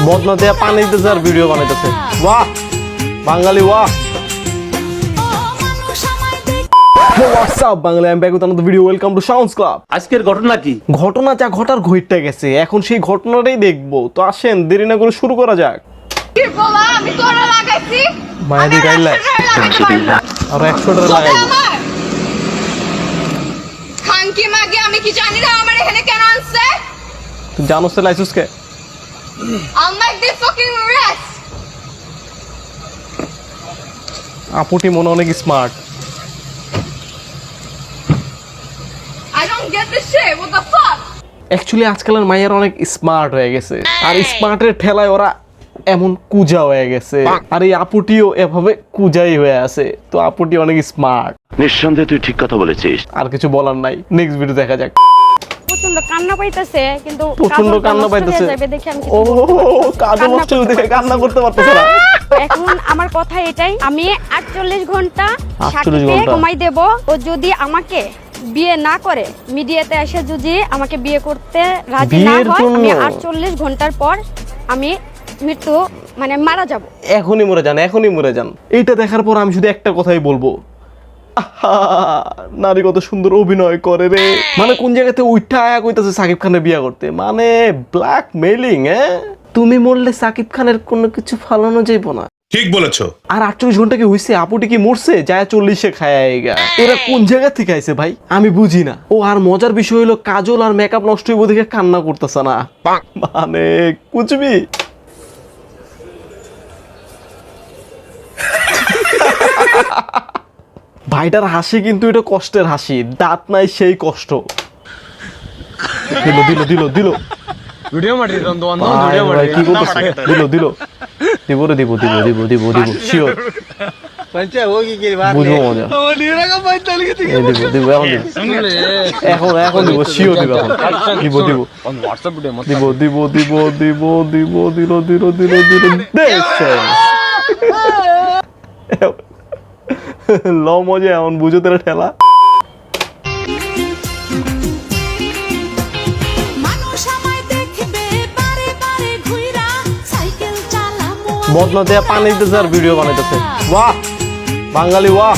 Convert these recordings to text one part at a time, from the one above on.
বদনা দেয়া পানিতে যার ভিডিও বানাইতেছে। বাহ বাঙালি বাহ। What's up বাঙালি, আমি back with another video. Welcome to sounds club. আজকের ঘটনা কি? ঘটনা যা ঘটার ঘটতে গেছে, এখন সেই ঘটনাটাই দেখবো। তো আসেন দেরি না করে শুরু করা যাক। কি বলা, আমি কোরা লাগাইছি মায়াদি গাইলা আর 100 টাকা লাগাইবো। খানকি মাগে আমি কি জানি না আমার এখানে কেন আনছে? তুই জানোস তো লাইসুস কে? I'll make this fucking arrest. আপুটি মনে অনেক smart. I don't get this shit. What the fuck? Actually আজকালের মাইয়ার অনেক স্মার্ট হয়ে গেছে, আর স্মার্টের ঠেলায় ওরা এমন কুজা হয়ে গেছে, আর এই আপুটিও এভাবে কুজাই হয়ে আছে। তো আপুটি অনেক স্মার্ট। নিঃসন্দেহে তুই ঠিক কথা বলেছিস। আর কিছু বলার নাই, নেক্সট ভিডিও দেখা যাক। প্রচন্ড কান্না পাইতেছে, কিন্তু প্রচন্ড কান্না পাইতেছে। দেখে আমি ও কাজও নষ্ট হয়ে দেখে কান্না করতে পারতেছে না। এখন আমার কথা এটাই, আমি 48 ঘন্টা 48 সাকিবকে ঘন্টা সময় দেব। ও যদি আমাকে বিয়ে না করে, মিডিয়াতে এসে যদি আমাকে বিয়ে করতে রাজি না বিয়ের হয়, জন্য? আমি 48 ঘন্টার পর আমি মৃত্যু মানে মারা যাব। এখনই মরে যান, এখনই মরে যান। এইটা দেখার পর আমি শুধু একটা কথাই বলবো, আহা, নারী কত সুন্দর অভিনয় করে রে। মানে কোন জায়গাতে উঠা আয়া কইতাছে সাকিব খানের বিয়ে করতে, মানে ব্ল্যাকমেইলিং। তুমি মরলে সাকিব খানের কোনো কিছু ফালানো যাইব না। ঠিক বলেছো। আর 48 ঘন্টা কি হইছে? আপুটি কি মরছে? যায় 40-এ খায় আইগা। এরা কোন জায়গা থেকে আইছে ভাই, আমি বুঝি না। ও আর মজার বিষয় হলো কাজল আর মেকআপ নষ্ট হইব দেখে কান্না করতেছে না। মানে কুচবি ভাইটার হাসি কিন্তু এটা কষ্টের হাসি, দাঁত নাই সেই কষ্ট। দিল দিল দিল দিল ವಿಡಿಯೋ ಮಾಡಿದ್ರು ಒಂದು ভাই, ವಿಡಿಯೋ ভাই, কি ಮಾಡಿ করতেছে? দিল দিল দিব রে, দিব দিব দিব দিব দিব শিওর ಪಂಚ ಹೋಗಿ বুঝবো মজা। এই দিব দিব এখন দিব, এখন দিব শিওর দিব, এখন দিব দিব ಒಂದು ವಾಟ್ಸ್ಆಪ್ ವಿಡಿಯೋ ಮತ್ತೆ দিব দিব দিব দিব দিব দিল দিল দিল দিল দেখছেন ল মজা এমন বুঝো তোরা ঠেলা। বদনা দেয়া পানিতে যার ভিডিও বানাইতেছে। বাহ বাঙালি বাহ।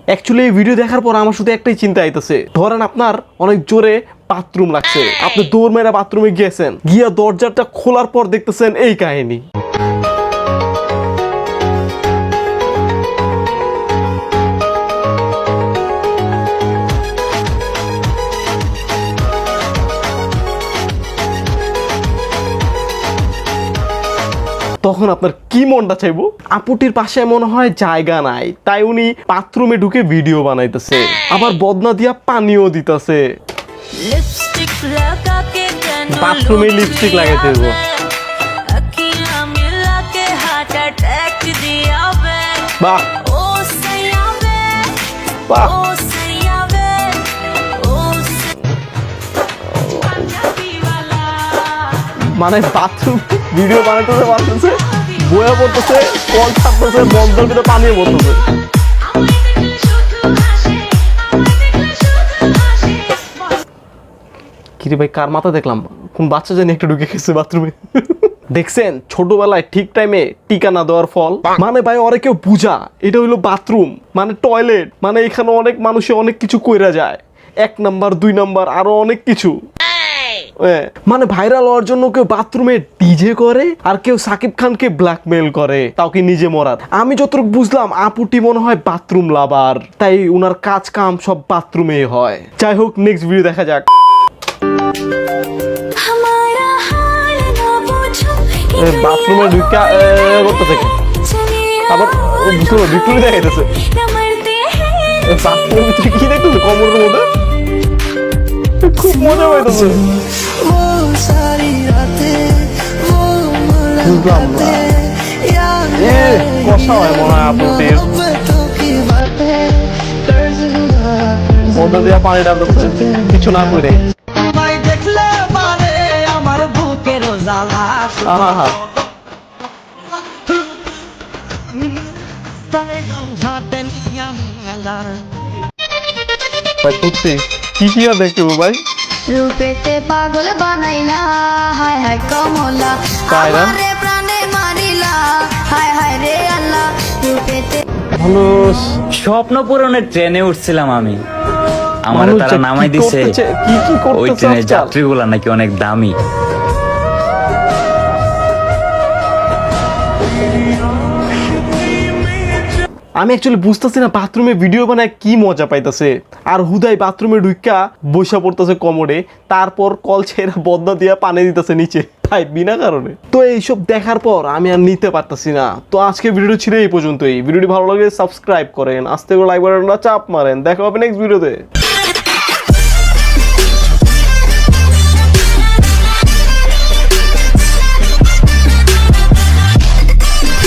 অ্যাকচুয়ালি এই ভিডিও দেখার পর আমার শুধু একটাই চিন্তা আইতেছে, ধরেন আপনার অনেক জোরে বাথরুম লাগছে, আপনি দৌড় মেরে বাথরুমে গিয়েছেন, গিয়া দরজাটা খোলার পর দেখতেছেন এই কাহিনী। তখন আপনার কি মনটা চাইবো? আপুটির পাশে মনে হয় জায়গা নাই, তাই উনি বাথরুমে ঢুকে ভিডিও বানাইতেছে, আবার বদনা দিয়া পানিও দিতেছে। বাথরুমে লিপস্টিক লাগাইতে হইব। বাহ বাহ। মানে বাথরুম ভিডিও বানাইতেছে, বানাইতেছে বয়া পড়তেছে, কল ছাড়তেছে, বন্ধের ভিতরে পানিও পড়তেছে। কিরে ভাই, কার মাথা দেখলাম? কোন বাচ্চা জানি একটা ঢুকে গেছে বাথরুমে। দেখছেন ছোটবেলায় ঠিক টাইমে টিকা না দেওয়ার ফল। মানে ভাই ওরা কেউ বুঝা এটা হইলো বাথরুম, মানে টয়লেট, মানে এখানে অনেক মানুষে অনেক কিছু কইরা যায়, 1 নাম্বার 2 নাম্বার আরো অনেক কিছু। মানে ভাইরাল হওয়ার জন্য কেউ বাথরুমে ডিজে করে, আর কেউ সাকিব খানকে ব্ল্যাকমেইল করে, তাও কি নিজে মরার। আমি যতটুকু বুঝলাম আপুটি মনে হয় বাথরুম লাভার, তাই উনার কাজ কাম সব বাথরুমে হয়। যাই হোক, নেক্সট ভিডিও দেখা যাক। বাথরুমে ঢুকা করতেছে, আবার ভিক্টোরি দেখাইতেছে। বাথরুমের ভিতরে কি দেখতেছে কমরের মধ্যে, খুব মজা পাইতেছে। বুঝলাম না, কষা হয় মনে হয় আপুটির। বদনা দেয়া পানি ডালতেছে কিছু না করে। আহা ভাই সত্যি কি আর দেখতে ভাই, রূপেতে পাগল বানাইলা হায় হায় কমলা কায়রা? আমারে প্রাণে মারিলা হায় হায় রে আল্লাহ রূপেতে মানুষ স্বপ্ন পূরণের ট্রেনে উঠছিলাম আমি, আমার মানুষ তারা যে নামাই কি দিছে। করতেছে, কি ওই করতেছে ট্রেনের আজকাল? যাত্রীগুলা নাকি অনেক দামি। আমি অ্যাকচুয়ালি বুঝতেছি না বাথরুমে ভিডিও বানায় কি মজা পাইতেছে, আর হুদাই বাথরুমে ঢুইকা বসা পড়তেছে কমোডে, তারপর কল ছেড়ে বদনা দিয়া পানি দিতেছে নিচে ভাই বিনা কারণে। তো এইসব দেখার পর আমি আর নিতে পারতাছি না। তো আজকে ভিডিও ছিল এই পর্যন্তই। ভিডিওটি ভালো লাগলে সাবস্ক্রাইব করেন, আস্তে করে লাইক বাটনটা চাপ মারেন। দেখা হবে নেক্সট ভিডিওতে।